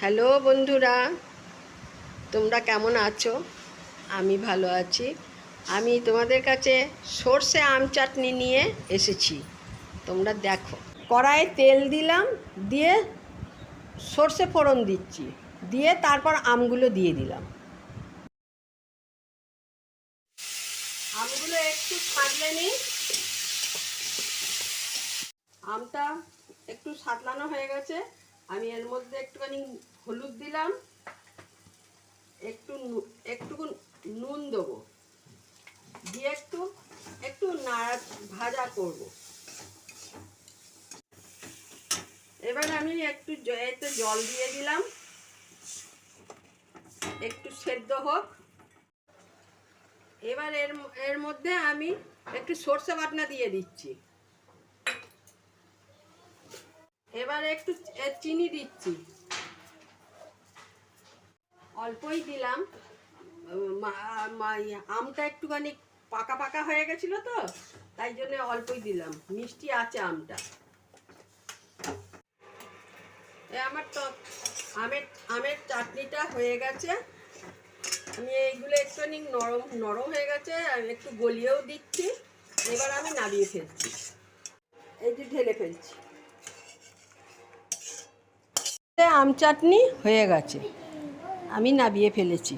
Hello বন্ধুরা, তোমরা কেমন আছো? আমি ভালো আছি। আমি তোমাদের কাছে সর্ষে আম চাটনি নিয়ে এসেছি। তোমরা দেখো, কড়াইয়ে তেল দিলাম, দিয়ে সর্ষে ফোড়ন দিচ্ছি, দিয়ে তারপর আমগুলো দিয়ে দিলাম। আমগুলো একটু সাঁতলে নিই। আমটা একটু সাঁতলানো হয়ে গেছে। আমি এর মধ্যে একটুখানি হলুদ দিলাম, একটুকু নুন দেবো, দিয়ে একটু একটু ভাজা করব। এবার আমি একটু জল দিয়ে দিলাম, একটু সেদ্ধ হোক। এবার এর মধ্যে আমি একটু সর্ষে বাটনা দিয়ে দিচ্ছি। এবার একটু চিনি দিচ্ছি, অল্পই দিলাম। আমটা একটুখানি পাকা পাকা হয়ে গেছিল তো, তাই জন্য অল্পই দিলাম। মিষ্টি আছে আমটা। আমার তো আমের আমের চাটনিটা হয়ে গেছে। আমি এইগুলো একটুখানি নরম নরম হয়ে গেছে, আমি একটু গলিয়েও দিচ্ছি। এবার আমি নামিয়ে ফেলছি, এই যে ঢেলে ফেলছি। আম চাটনি হয়ে গেছে, আমি নামিয়ে ফেলেছি।